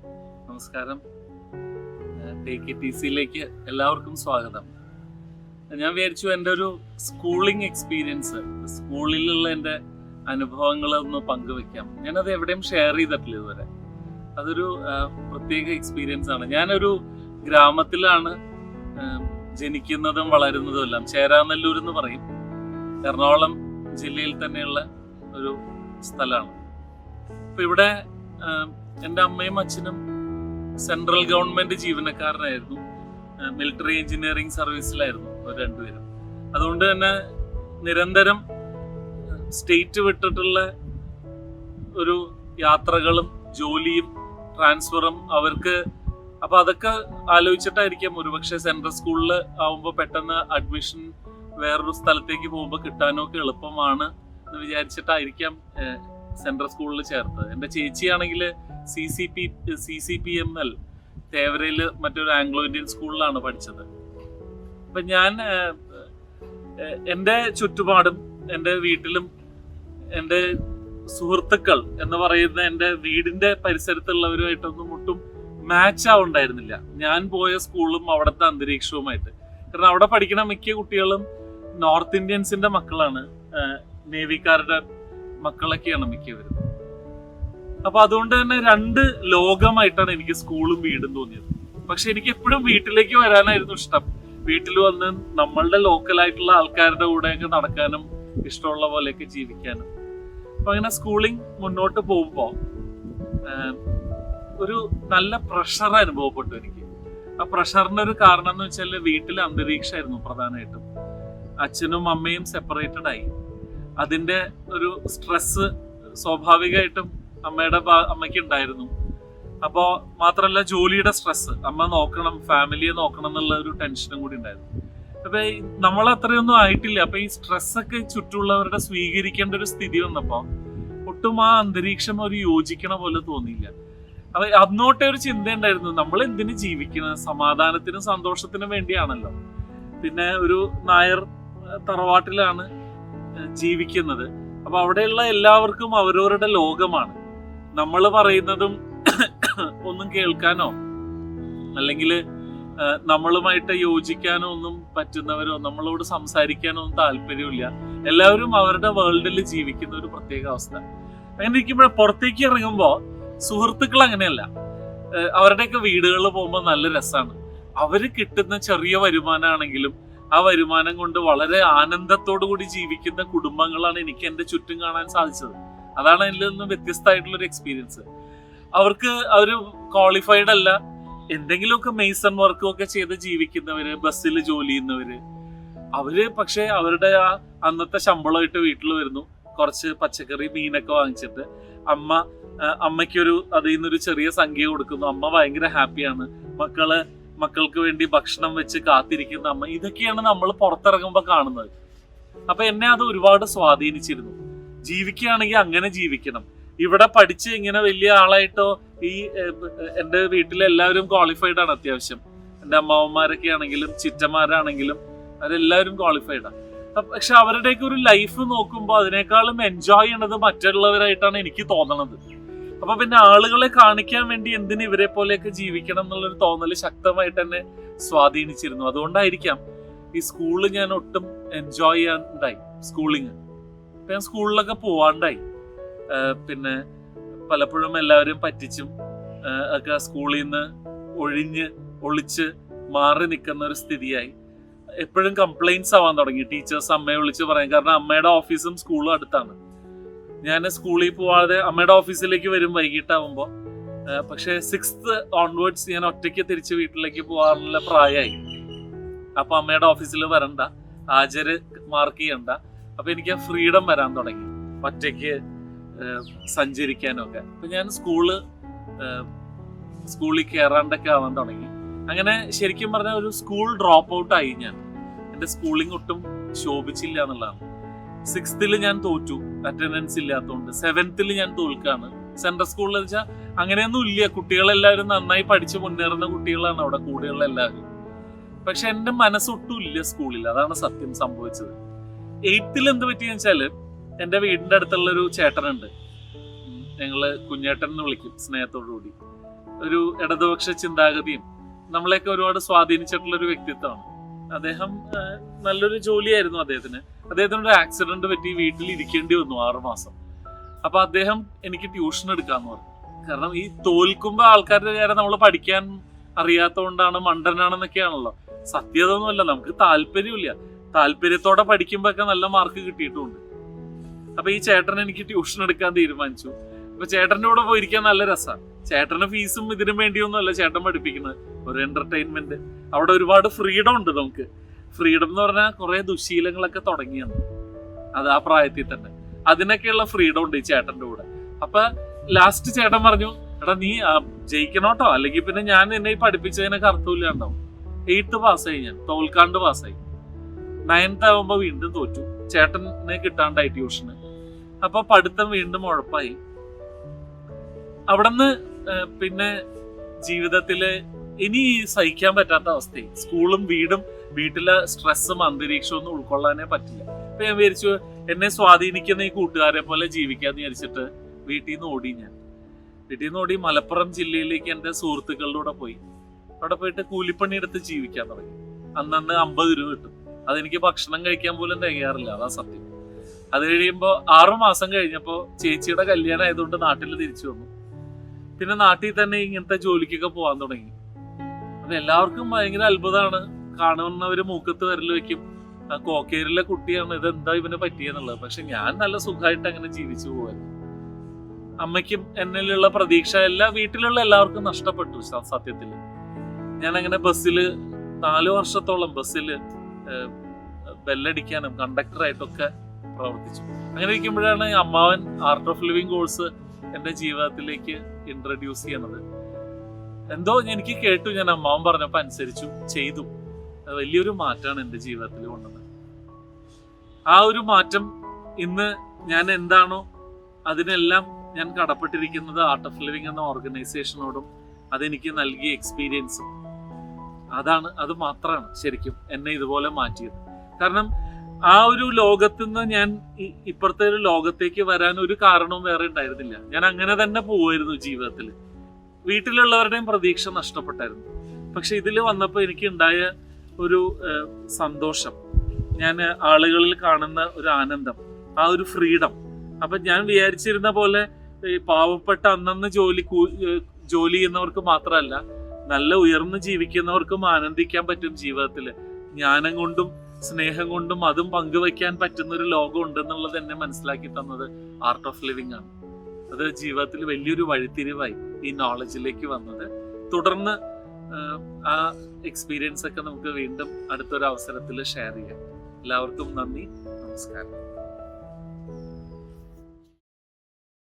നമസ്കാരം. Take it ഈസിയിലേക്ക് എല്ലാവർക്കും സ്വാഗതം. ഞാൻ വിചാരിച്ചു എൻ്റെ ഒരു സ്കൂളിംഗ് എക്സ്പീരിയൻസ്, സ്കൂളിലുള്ള എൻ്റെ അനുഭവങ്ങളൊന്ന് പങ്കുവെക്കാം. ഞാനത് എവിടെയും ഷെയർ ചെയ്തിട്ടില്ല ഇതുവരെ. അതൊരു പ്രത്യേക എക്സ്പീരിയൻസ് ആണ്. ഞാനൊരു ഗ്രാമത്തിലാണ് ജനിക്കുന്നതും വളരുന്നതും എല്ലാം. ചേരാനെല്ലൂർ എന്ന് പറയും, എറണാകുളം ജില്ലയിൽ തന്നെയുള്ള ഒരു സ്ഥലമാണ്. അപ്പൊ ഇവിടെ എൻ്റെ അമ്മയും അച്ഛനും സെൻട്രൽ ഗവൺമെന്റ് ജീവനക്കാരനായിരുന്നു. മിലിറ്ററി എഞ്ചിനീയറിംഗ് സർവീസിലായിരുന്നു അവർ രണ്ടുപേരും. അതുകൊണ്ട് തന്നെ നിരന്തരം സ്റ്റേറ്റ് വിട്ടിട്ടുള്ള ഒരു യാത്രകളും ജോലിയും ട്രാൻസ്ഫറും അവർക്ക്. അപ്പൊ അതൊക്കെ ആലോചിച്ചിട്ടായിരിക്കാം ഒരുപക്ഷെ സെൻട്രൽ സ്കൂളിൽ ആവുമ്പോൾ പെട്ടെന്ന് അഡ്മിഷൻ വേറൊരു സ്ഥലത്തേക്ക് പോകുമ്പോൾ കിട്ടാനോ ഒക്കെ എളുപ്പമാണ് എന്ന് വിചാരിച്ചിട്ടായിരിക്കാം സെൻട്രൽ സ്കൂളിൽ ചേർത്തത്. എൻ്റെ ചേച്ചിയാണെങ്കിൽ CCPML തേവരയിൽ മറ്റൊരു ആംഗ്ലോ ഇന്ത്യൻ സ്കൂളിലാണ് പഠിച്ചത്. അപ്പൊ ഞാൻ എൻ്റെ ചുറ്റുപാടും എൻ്റെ വീട്ടിലും എൻ്റെ സുഹൃത്തുക്കൾ എന്ന് പറയുന്ന എൻ്റെ വീടിന്റെ പരിസരത്തുള്ളവരുമായിട്ടൊന്നും ഒട്ടും മാച്ച് ആവുണ്ടായിരുന്നില്ല ഞാൻ പോയ സ്കൂളും അവിടുത്തെ അന്തരീക്ഷവുമായിട്ട്. കാരണം അവിടെ പഠിക്കുന്ന മിക്ക കുട്ടികളും നോർത്ത് ഇന്ത്യൻസിന്റെ മക്കളാണ്, നേവിക്കാരുടെ മക്കളൊക്കെയാണ് മിക്കവരും. അപ്പൊ അതുകൊണ്ട് തന്നെ രണ്ട് ലോകമായിട്ടാണ് എനിക്ക് സ്കൂളും വീടും തോന്നിയത്. പക്ഷെ എനിക്ക് എപ്പോഴും വീട്ടിലേക്ക് വരാനായിരുന്നു ഇഷ്ടം. വീട്ടിൽ വന്ന് നമ്മളുടെ ലോക്കലായിട്ടുള്ള ആൾക്കാരുടെ കൂടെയൊക്കെ നടക്കാനും ഇഷ്ടമുള്ള പോലെയൊക്കെ ജീവിക്കാനും. അപ്പൊ അങ്ങനെ സ്കൂളിംഗ് മുന്നോട്ട് പോകുമ്പോ ഒരു നല്ല പ്രഷർ അനുഭവപ്പെട്ടു എനിക്ക്. ആ പ്രഷറിന്റെ ഒരു കാരണം എന്ന് വെച്ചാൽ വീട്ടിലെ അന്തരീക്ഷമായിരുന്നു പ്രധാനമായിട്ടും. അച്ഛനും അമ്മയും സെപ്പറേറ്റഡ് ആയി. അതിന്റെ ഒരു സ്ട്രെസ് സ്വാഭാവികമായിട്ടും അമ്മയ്ക്ക് ഉണ്ടായിരുന്നു. അപ്പോ മാത്രല്ല ജോലിയുടെ സ്ട്രെസ്, അമ്മ നോക്കണം, ഫാമിലിയെ നോക്കണം എന്നുള്ള ഒരു ടെൻഷനും കൂടി ഉണ്ടായിരുന്നു. അപ്പൊ നമ്മൾ അത്രയൊന്നും ആയിട്ടില്ല. അപ്പൊ ഈ സ്ട്രെസ്സൊക്കെ ചുറ്റുള്ളവരുടെ സ്വീകരിക്കേണ്ട ഒരു സ്ഥിതി വന്നപ്പോ ഒട്ടും ആ അന്തരീക്ഷം ഒരു യോജിക്കണ പോലെ തോന്നിയില്ല. അപ്പൊ അന്നോട്ടേ ഒരു ചിന്ത ഉണ്ടായിരുന്നു, നമ്മൾ എന്തിനു ജീവിക്കുന്നത്? സമാധാനത്തിനും സന്തോഷത്തിനും വേണ്ടിയാണല്ലോ. പിന്നെ ഒരു നായർ തറവാട്ടിലാണ് ജീവിക്കുന്നത്. അപ്പൊ അവിടെയുള്ള എല്ലാവർക്കും അവരവരുടെ ലോകമാണ്. നമ്മൾ പറയുന്നതും ഒന്നും കേൾക്കാനോ അല്ലെങ്കിൽ നമ്മളുമായിട്ട് യോജിക്കാനോ ഒന്നും പറ്റുന്നവരോ നമ്മളോട് സംസാരിക്കാനോ ഒന്നും താല്പര്യമില്ല. എല്ലാവരും അവരുടെ വേൾഡിൽ ജീവിക്കുന്ന ഒരു പ്രത്യേക അവസ്ഥ. അങ്ങനെ ഇരിക്കുമ്പോൾ പുറത്തേക്ക് ഇറങ്ങുമ്പോൾ സുഹൃത്തുക്കൾ അങ്ങനെയല്ല. അവരുടെയൊക്കെ വീടുകളിൽ പോകുമ്പോൾ നല്ല രസമാണ്. അവര് കിട്ടുന്ന ചെറിയ വരുമാനമാണെങ്കിലും ആ വരുമാനം കൊണ്ട് വളരെ ആനന്ദത്തോടു കൂടി ജീവിക്കുന്ന കുടുംബങ്ങളാണ് എനിക്ക് എൻ്റെ ചുറ്റും കാണാൻ സാധിച്ചത്. അതാണ് അതിൽ നിന്ന് വ്യത്യസ്തമായിട്ടുള്ള ഒരു എക്സ്പീരിയൻസ്. അവര് ക്വാളിഫൈഡ് അല്ല, എന്തെങ്കിലുമൊക്കെ മെയ്സൺ വർക്കും ഒക്കെ ചെയ്ത് ജീവിക്കുന്നവര്, ബസ്സിൽ ജോലി ചെയ്യുന്നവര്, അവര് പക്ഷെ അവരുടെ ആ അന്നത്തെ ശമ്പളമായിട്ട് വീട്ടിൽ വരുന്നു, കുറച്ച് പച്ചക്കറി മീനൊക്കെ വാങ്ങിച്ചിട്ട് അമ്മയ്ക്കൊരു അതിൽ നിന്നൊരു ചെറിയ സംഖ്യ കൊടുക്കുന്നു. അമ്മ ഭയങ്കര ഹാപ്പിയാണ്. മക്കൾക്ക് വേണ്ടി ഭക്ഷണം വെച്ച് കാത്തിരിക്കുന്ന അമ്മ. ഇതൊക്കെയാണ് നമ്മൾ പുറത്തിറങ്ങുമ്പോൾ കാണുന്നത്. അപ്പൊ എന്നെ അത് ഒരുപാട് സ്വാധീനിച്ചിരുന്നു. ജീവിക്കുകയാണെങ്കിൽ അങ്ങനെ ജീവിക്കണം. ഇവിടെ പഠിച്ച് ഇങ്ങനെ വലിയ ആളായിട്ടോ, ഈ എൻ്റെ വീട്ടിലെ എല്ലാവരും ക്വാളിഫൈഡ് ആണ് അത്യാവശ്യം. എൻ്റെ അമ്മാവന്മാരൊക്കെ ആണെങ്കിലും ചിറ്റന്മാരാണെങ്കിലും അവരെല്ലാവരും ക്വാളിഫൈഡാണ്. പക്ഷെ അവരുടെയൊക്കെ ഒരു ലൈഫ് നോക്കുമ്പോൾ അതിനേക്കാളും എൻജോയ് ചെയ്യണത് മറ്റുള്ളവരായിട്ടാണ് എനിക്ക് തോന്നണത്. അപ്പൊ പിന്നെ ആളുകളെ കാണിക്കാൻ വേണ്ടി എന്തിന് ഇവരെ പോലെയൊക്കെ ജീവിക്കണം എന്നുള്ളൊരു തോന്നല് ശക്തമായിട്ട് തന്നെ സ്വാധീനിച്ചിരുന്നു. അതുകൊണ്ടായിരിക്കാം ഈ സ്കൂളിൽ ഞാൻ ഒട്ടും എൻജോയ് ചെയ്യാണ്ടായി. സ്കൂളിങ് ഞാൻ സ്കൂളിലൊക്കെ പോവാണ്ടായി. പിന്നെ പലപ്പോഴും എല്ലാവരും പറ്റിച്ചും ഒക്കെ സ്കൂളിൽ നിന്ന് ഒളിച്ച് മാറി നിൽക്കുന്ന ഒരു സ്ഥിതിയായി. എപ്പോഴും കംപ്ലൈന്റ്സ് ആവാൻ തുടങ്ങി. ടീച്ചേഴ്സ് അമ്മയെ വിളിച്ച് പറയും. കാരണം അമ്മയുടെ ഓഫീസും സ്കൂളും അടുത്താണ്. ഞാൻ സ്കൂളിൽ പോവാതെ അമ്മയുടെ ഓഫീസിലേക്ക് വരും വൈകിട്ടാവുമ്പോൾ. പക്ഷെ 6th ഓൺവേർഡ്സ് ഞാൻ ഒറ്റയ്ക്ക് തിരിച്ച് വീട്ടിലേക്ക് പോകാനുള്ള പ്രായമായി. അപ്പൊ അമ്മയുടെ ഓഫീസിൽ വരണ്ട, ഹാജര് മാർക്ക് ചെയ്യണ്ട. അപ്പൊ എനിക്ക് ഫ്രീഡം വരാൻ തുടങ്ങി, ഒറ്റയ്ക്ക് സഞ്ചരിക്കാനൊക്കെ. അപ്പൊ ഞാൻ സ്കൂളിൽ കയറാണ്ടൊക്കെ ആവാൻ തുടങ്ങി. അങ്ങനെ ശരിക്കും പറഞ്ഞ ഒരു സ്കൂൾ ഡ്രോപ്പ് ഔട്ട് ആയി ഞാൻ. എൻ്റെ സ്കൂളിംഗ് ഒട്ടും ശോഭിച്ചില്ല എന്നുള്ളതാണ്. 6th ഞാൻ തോറ്റു, അറ്റൻഡൻസ് ഇല്ലാത്തതുകൊണ്ട്. 7th ഞാൻ തോൽക്കാണ്. സെൻട്രൽ സ്കൂളിൽ വെച്ചാൽ അങ്ങനെയൊന്നും ഇല്ല. കുട്ടികളെല്ലാവരും നന്നായി പഠിച്ച് മുന്നേറുന്ന കുട്ടികളാണ് അവിടെ കൂടെയുള്ള എല്ലാവരും. പക്ഷെ എൻ്റെ മനസ്സൊട്ടും ഇല്ല സ്കൂളിൽ. അതാണ് സത്യം സംഭവിച്ചത്. 8th എന്ത് പറ്റിയെന്ന് വെച്ചാല്, എൻ്റെ വീടിന്റെ അടുത്തുള്ളൊരു ചേട്ടനുണ്ട്, ഞങ്ങള് കുഞ്ഞേട്ടൻ എന്ന് വിളിക്കും സ്നേഹത്തോടു കൂടി. ഒരു ഇടതുപക്ഷ ചിന്താഗതിയും നമ്മളെയൊക്കെ ഒരുപാട് സ്വാധീനിച്ചിട്ടുള്ള ഒരു വ്യക്തിത്വമാണ് അദ്ദേഹം. നല്ലൊരു ജോലിയായിരുന്നു അദ്ദേഹത്തിന്. ഒരു ആക്സിഡന്റ് പറ്റി വീട്ടിൽ ഇരിക്കേണ്ടി വന്നു 6 മാസം. അപ്പൊ അദ്ദേഹം എനിക്ക് ട്യൂഷൻ എടുക്കാന്ന് പറഞ്ഞു. കാരണം ഈ തോൽക്കുമ്പോ ആൾക്കാരുടെ കാര്യം നമ്മൾ പഠിക്കാൻ അറിയാത്തതുകൊണ്ടാണ്, മണ്ടനാണെന്നൊക്കെയാണല്ലോ. സത്യത ഒന്നുമല്ല, നമുക്ക് താല്പര്യമില്ല. താല്പര്യത്തോടെ പഠിക്കുമ്പോ ഒക്കെ നല്ല മാർക്ക് കിട്ടിയിട്ടുമുണ്ട്. അപ്പൊ ഈ ചേട്ടൻ എനിക്ക് ട്യൂഷൻ എടുക്കാൻ തീരുമാനിച്ചു. അപ്പൊ ചേട്ടന്റെ കൂടെ പോയിരിക്കാൻ നല്ല രസമാണ്. ചേട്ടന്റെ ഫീസും ഇതിനു വേണ്ടിയൊന്നുമല്ല ചേട്ടൻ പഠിപ്പിക്കുന്നത്, ഒരു എന്റർടൈൻമെന്റ്. അവിടെ ഒരുപാട് ഫ്രീഡം ഉണ്ട് നമുക്ക്. ഫ്രീഡം എന്ന് പറഞ്ഞാൽ കുറെ ദുശീലങ്ങളൊക്കെ തുടങ്ങിയാണ് അത് ആ പ്രായത്തിൽ തന്നെ. അതിനൊക്കെയുള്ള ഫ്രീഡം ഉണ്ട് ഈ ചേട്ടന്റെ കൂടെ. അപ്പൊ ലാസ്റ്റ് ചേട്ടൻ പറഞ്ഞു, എടാ നീ ജയിക്കണോട്ടോ, അല്ലെങ്കിൽ പിന്നെ ഞാൻ എന്നെ പഠിപ്പിച്ചതിനൊക്കെ അർത്ഥമില്ലാണ്ടാവും. 8th പാസ്സായി, ഞാൻ തോൽക്കാണ്ട് പാസ്സായി. 9th ആവുമ്പോ വീണ്ടും തോറ്റു. ചേട്ടനെ കിട്ടാണ്ടായി ട്യൂഷന്. അപ്പൊ പഠിത്തം വീണ്ടും ഉഴപ്പായി. അവിടുന്ന് പിന്നെ ജീവിതത്തില് ഇനി സഹിക്കാൻ പറ്റാത്ത അവസ്ഥയായി. സ്കൂളും വീടും വീട്ടിലെ സ്ട്രെസ്സും അന്തരീക്ഷവും ഒന്നും ഉൾക്കൊള്ളാനേ പറ്റില്ല. അപ്പൊ ഞാൻ വിചാരിച്ചു എന്നെ സ്വാധീനിക്കുന്ന ഈ കൂട്ടുകാരെ പോലെ ജീവിക്കാന്ന് വിചാരിച്ചിട്ട് വീട്ടിൽ നിന്ന് ഓടി മലപ്പുറം ജില്ലയിലേക്ക് എൻ്റെ സുഹൃത്തുക്കളുടെ കൂടെ പോയി. അവിടെ പോയിട്ട് കൂലിപ്പണി എടുത്ത് ജീവിക്കാൻ തുടങ്ങി. അന്നന്ന് 50 രൂപ കിട്ടും. അതെനിക്ക് ഭക്ഷണം കഴിക്കാൻ പോലും തികയാറില്ല, അതാ സത്യം. അത് കഴിയുമ്പോൾ 6 മാസം കഴിഞ്ഞപ്പോ ചേച്ചിയുടെ കല്യാണം ആയതുകൊണ്ട് നാട്ടിൽ തിരിച്ചു വന്നു. പിന്നെ നാട്ടിൽ തന്നെ ഇങ്ങനത്തെ ജോലിക്കൊക്കെ പോകാൻ തുടങ്ങി. അപ്പൊ എല്ലാവർക്കും ഭയങ്കര അത്ഭുതമാണ്. കാണുന്നവര് മൂക്കത്ത് വിരൽ വെക്കും, കോക്കേരിലെ കുട്ടിയാണ്, ഇതെന്താ ഇവന് പറ്റിയെന്നുള്ളത്. പക്ഷെ ഞാൻ നല്ല സുഖമായിട്ട് അങ്ങനെ ജീവിച്ചു പോവായിരുന്നു. അമ്മയ്ക്കും എന്നിലുള്ള പ്രതീക്ഷ വീട്ടിലുള്ള എല്ലാവർക്കും നഷ്ടപ്പെട്ടു സത്യത്തില്. ഞാൻ അങ്ങനെ ബസ്സില് 4 വർഷത്തോളം ബസ്സില് ബെല്ലടിക്കാനും കണ്ടക്ടറായിട്ടൊക്കെ പ്രവർത്തിച്ചു. അങ്ങനെ ഇരിക്കുമ്പോഴാണ് അമ്മാവൻ ആർട്ട് ഓഫ് ലിവിങ് കോഴ്സ് എന്റെ ജീവിതത്തിലേക്ക് ഇൻട്രൊഡ്യൂസ് ചെയ്യണത്. എന്തോ എനിക്ക് കേട്ടു, ഞാൻ അമ്മാവൻ പറഞ്ഞപ്പോ അനുസരിച്ചു, ചെയ്തു. വലിയൊരു മാറ്റമാണ് എൻ്റെ ജീവിതത്തിൽ കൊണ്ടുവന്നത്. ആ ഒരു മാറ്റം ഇന്ന് ഞാൻ എന്താണോ അതിനെല്ലാം ഞാൻ കടപ്പെട്ടിരിക്കുന്നത് ആർട്ട് ഓഫ് ലിവിങ് എന്ന ഓർഗനൈസേഷനോടും അതെനിക്ക് നൽകിയ എക്സ്പീരിയൻസും. അത് മാത്രമാണ് ശരിക്കും എന്നെ ഇതുപോലെ മാറ്റിയത്. കാരണം ആ ഒരു ലോകത്ത് നിന്ന് ഞാൻ ഇപ്പുറത്തെ ഒരു ലോകത്തേക്ക് വരാൻ ഒരു കാരണവും വേറെ ഉണ്ടായിരുന്നില്ല. ഞാൻ അങ്ങനെ തന്നെ പോവായിരുന്നു ജീവിതത്തിൽ. വീട്ടിലുള്ളവരുടെയും പ്രതീക്ഷ നഷ്ടപ്പെട്ടായിരുന്നു. പക്ഷെ ഇതിൽ വന്നപ്പോൾ എനിക്ക് ഉണ്ടായ ഒരു സന്തോഷം, ഞാൻ ആളുകളിൽ കാണുന്ന ഒരു ആനന്ദം, ആ ഒരു ഫ്രീഡം. അപ്പൊ ഞാൻ വിചാരിച്ചിരുന്ന പോലെ ഈ പാവപ്പെട്ട അന്നന്ന് ജോലി ചെയ്യുന്നവർക്ക് മാത്രമല്ല, നല്ല ഉയർന്ന് ജീവിക്കുന്നവർക്കും ആനന്ദിക്കാൻ പറ്റും ജീവിതത്തില്. ജ്ഞാനം കൊണ്ടും സ്നേഹം കൊണ്ടും അതും പങ്കുവയ്ക്കാൻ പറ്റുന്ന ഒരു ലോകം ഉണ്ടെന്നുള്ളത് എന്നെ മനസ്സിലാക്കി തന്നത് ആർട്ട് ഓഫ് ലിവിങ് ആണ്. അത് ജീവിതത്തിൽ വലിയൊരു വഴിത്തിരിവായി ഈ നോളജിലേക്ക് വന്നത്. തുടർന്ന് ആ എക്സ്പീരിയൻസ് ഒക്കെ നമുക്ക് വീണ്ടും അടുത്തൊരു അവസരത്തിൽ ഷെയർ ചെയ്യാം. എല്ലാവർക്കും നന്ദി, നമസ്കാരം.